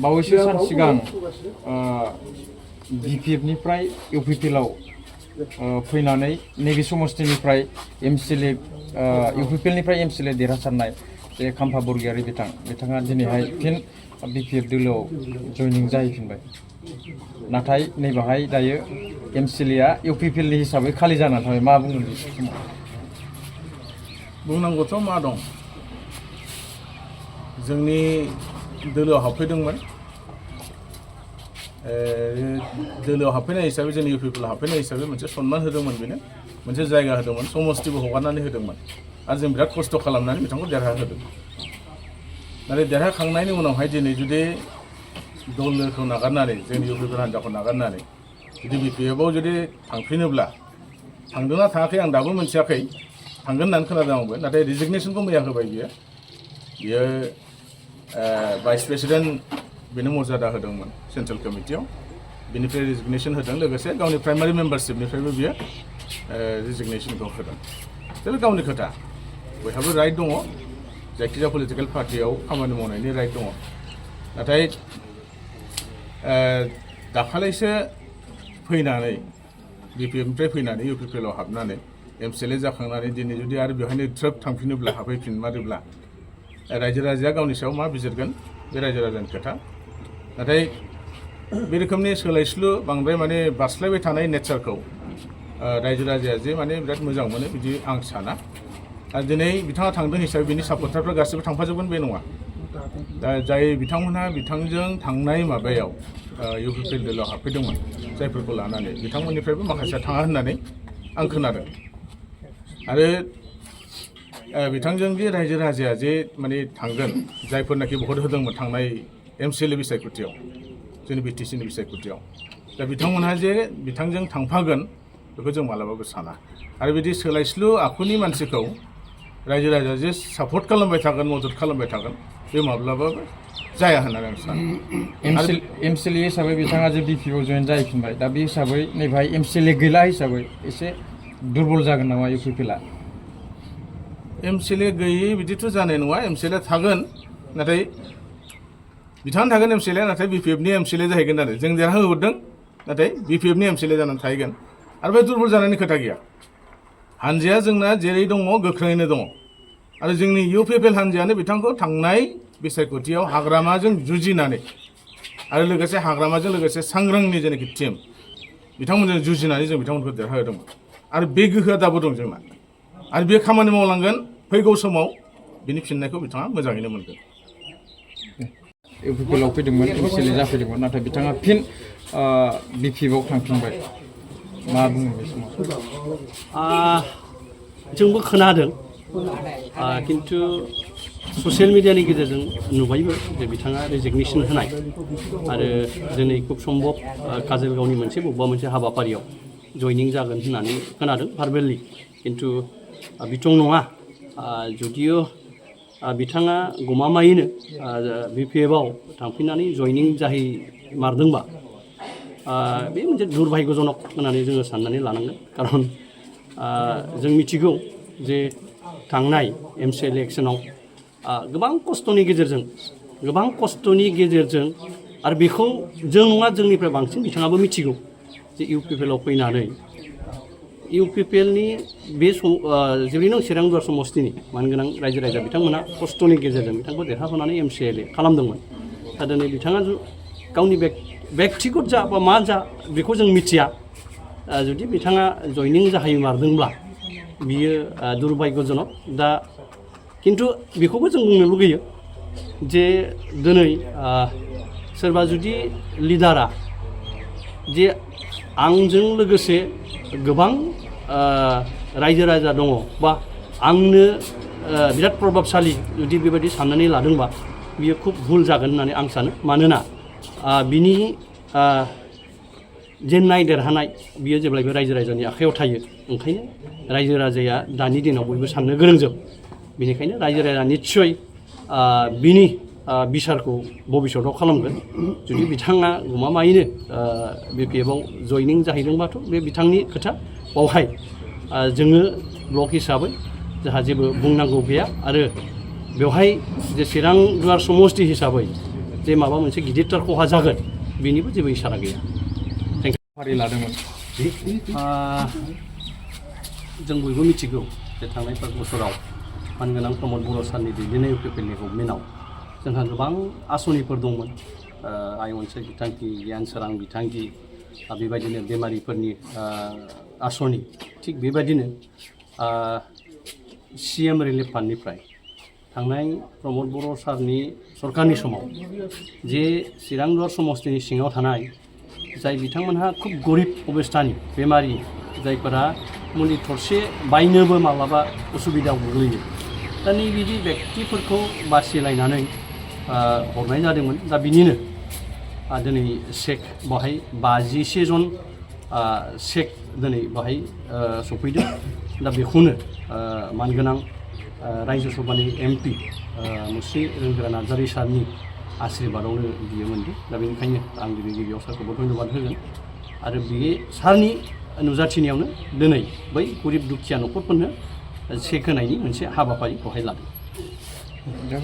बावैसो सान सिगां बिपिएफनिफ्राय इउपिपिएलआव फैनानै नैबे समस्तिनिफ्राय एमसिएलए इउपिपिएलनिफ्राय एमसिएलए देरहासारनाय बे खाम्फा बरगयारि बिथाङा दिनैहाय फिन बिपिएफ दोलोआव जयनिं जाहैफिनबाय। नाथाय नैबाहाय दायो एमसिएलएआ इउपिपिएलनि हिसाबै खालि जानानै थाबाय। मा बुंगोन बे समाव? बुंनांगौथ' मा दं, जोंनि दोलोआव हाबफैदोंमोन, दोलोआव हाबफैनाय हिसाबै जोंनि इउपिपिएलआव हाबफैनाय हिसाबै मोनसे सन्मान होदोंमोन, बेनो मोनसे जायगा होदोंमोन, समस्तिबो हगारनानै होदोंमोन आरो जों बिराद खस्थ' खालामनानै बिथांखौ देरहाहोदों। नाथाय देरहाखांनायनि उनावहाय दिनै जुदि दोलोखौ नागारनानै जोंनि इउपिपिएल हान्जाखौ नागारनानै जुदि बिपिएफआव जुदि थांफिनोब्ला, थांदोंना थाङाखै आं दाबो मोनथियाखै, थांगोन होननानै खोनादों आंबो, नाथाय रिजिगनेसनखौ मैया होबाय बियो भाइस प्रेसिडेन्ट बेनो मर्यादा होदोंमोन सेन्ट्रेल कमिटियाव, बेनिफ्राय रिजिगनेसन होदों, लोगोसे गावनि प्राइमारि मेम्बारशिपनिफ्रायबो बियो रिजिगनेसनखौ होदों। दा बे गावनि खोथा, बयहाबो राइट दङ, जायखिजाया पलिटिकेल पार्टियाव खामानि मावनायनि राइट दङ। नाथाय दाखालैसो फैनानै बिपिएफनिफ्राय फैनानै इउपिपिएलआव हाबनानै एमसिएलए जाखांनानै दिनै जुदि आरो बेवहायनो ट्रोप थांफिनोब्ला, हाबफैफिनमारोब्ला रायजो राजाया गावनि सायाव मा बिजिरगोन बे रायजो राजानि खोथा। नाथाय बे रोखोमनि सोलायस्लु बांद्राय माने बास्लायबाय थानाय नेचारखौ रायजो राजाया जे माने बिराद मोजां मोनो बिदि आं साना। आरो दिनै बिथाङा थांदों हिसाबै बिनि सापर्टारफ्रा गासिबो थांफाजोबगोन बे नङा। दा जाय बिथांमोनहा बिथांजों थांनाय माबायाव इउपिपिएल दोलोआव हाबफैदोंमोन, जायफोरखौ लानानै बिथांमोननिफ्रायबो माखासेया थाङा होननानै आं खोनादों। आरो बिथांजों जे रायजो राजाया जे माने थांगोन, जायफोरनाखि भट होदोंमोन थांनाय एमसिएलए बिसायख'थियाव, जोंनि बिटिसिनि बिसायख'थियाव, दा बिथांमोनहा जे बिथांजों थांफागोन बेखौ जों मालाबाबो साना। आरो बिदि सोलायस्लु आखुनि मानसिखौ रायजो राजाया जे सापर्ट खालामबाय थागोन, मदद खालामबाय थागोन, बे माब्लाबाबो जाया होननानै आं सानो। एमसिएलए हिसाबै बिथाङा जे बिपिएफआव जयेन जाहैफिनबाय, दा बे हिसाबै नैबेहाय एमसिएलए गैला हिसाबै एसे दुरबल जागोन नामा इउपिपिएलआ? एमसिएलए गैयै बिदिथ' जानाय नङा, एमसिएलए थागोन, नाथाय बिथाङा थागोन एमसिएलए, नाथाय बिपिएफनि एमसिएलए जाहैगोन आरो जों देरहाहोहरदों, नाथाय बिपिएफनि एमसिएलए जानानै थाहैगोन। आरो बे दुरबल जानायनि खोथा गैया, हानजाया जोंना जेरै दङ गोख्रोङैनो दङ। आरो जोंनि इउपिपिएल हानजायानो बिथांखौ थांनाय बिसायख'थियाव हाग्रामाजों जुजिनानै आरो लोगोसे हाग्रामाजों लोगोसे सांग्रांनि जेनाखि टिम, बिथांमोनजों जुजिनानै जों बिथांमोनखौ देरहाहोदोंमोन। आरो बे गोहोआ दाबो दं जोंना, आरो बे खामानि मावलांगोन। फैगौ समाव बिनि फिननायखौ बिथाङा मोजाङैनो मोनगोन। इउपिपिएलआव फैदोंमोन, एमसिएलए जाफैदोंमोन, नाथाय बिथाङा फिन बिपिएफआव थांफिनबाय। मा बुङो बे समाव? जोंबो खोनादों, खिन्थु ससियेल मिडियानि गेजेरजों नुबायबो जे बिथाङा रेजिगनेसन होनाय, आरो दिनै खुब सम्भब काजलगावनि बबेबा मोनसे हाबाफारियाव जयनिं जागोन होननानै खोनादों भार्बेलि, खिन्थु बिथं नङा। जुदियो बिथाङा गमामायैनो बिपिएफआव थांफिननानै जयनिं जाहैमारदोंबा बे मोनसे दुर्भाग्यजनक होननानै जोङो साननानै लानांगोन। खारन जों मिथिगौ जे थांनाय एमसिएलए इलेक्सनाव गोबां खस्थ'नि गेजेरजों आरो बेखौ जों नङा, जोंनिफ्राय बांसिन बिथाङाबो मिथिगौ जे इउपिपिएलआव फैनानै इउपिपिएलनि बे जेरैनो चिरां दुवार समस्तिनि मानगोनां रायजो राजा बिथांमोना खस्थ'नि गेजेरजों बिथांखौ देरहाहोनानै एमसिएलए खालामदोंमोन। दा दिनै बिथाङा गावनि बेक्तिगत जा बा मा जा बेखौ जों मिथिया, जुदि बिथाङा जयनिं जाहैमारदोंब्ला बियो दुर्भाग्यजनक। दा खिन्थु बेखौबो जों बुंनो लुगैयो जे दिनै सोरबा जुदि लिडारा जे आंजों लोगोसे गोबां रायजो राजा दङ बा आंनो बिराद प्रभाबशालि जुदि बेबायदि साननानै लादोंबा बियो खुब भुल जागोन होननानै आं सानो। मानोना बिनि जेननाय देरहानाय बियो जेब्लायबो रायजो राजानि आखायाव थायो। ओंखायनो रायजो राजाया दानि दिनाव बयबो साननो गोरोंजोब। बेनिखायनो रायजो राजाया निस्सय बिनि बिसारखौ भबिष्यतआव खालामगोन। जुदि बिथाङा गमामायैनो बिपिएफआव जयनिं जाहैदोंबाथ' बे बिथांनि खोथा, बावहाय जोङो ब्लक हिसाबै जोंहा जेबो बुंनांगौ गैया। आरो बेवहाय जे चिरां दुवार समस्ति हिसाबै जे माबा मोनसे गिदिरथार खहा जागोन बेनिबो जेबो इसारा गैया। फारि लादोंमोन जों बयबो मिथिगौ जे थांनाय 5 बोसोराव मानगोनां प्रमद बर' सारनि दैदेननाय इउपिपिएलनि गभर्नमेन्टआव जोंहा गोबां आसनिफोर दंमोन। आइ अनसाय बिथांखि, गियान सोरां बिथांखि, बेबायदिनो बेमारिफोरनि आसनि, थिग बेबायदिनो CM रिलिफ फान्डनिफ्राय थांनाय प्रमद बर' सारनि सरकारनि समाव जे चिरां दुवार समस्तिनि सिङाव थानाय जाय बिथांमोनहा खुब गरिब अबस्थानि बेमारि जायफोरा मुलि थरसे बायनोबो माब्लाबा उसुबिदायाव गोग्लैयो, दा नैबिदि व्यक्तिफोरखौ बासिलायनानै हरनाय जादोंमोन। दा बिनिनो दिनै चेक बाहाय 51 जन चेक दिनै बाहाय सफैदों। दा बेखौनो मानगोनां रायजो सभानि MP मुस्रि रोंगोरा नार्जारि सारनि आशीर्बादावनो बियो मोनदों। दा बेनिखायनो आं दिनै गिबियाव सारखौबो धन्यबाद होगोन आरो बे सारनि नुजाथिनायावनो दिनै बै गरिब दुखिया न'खरफोरनो चेक होनायनि मोनसे हाबाफारि बेवहाय लादों।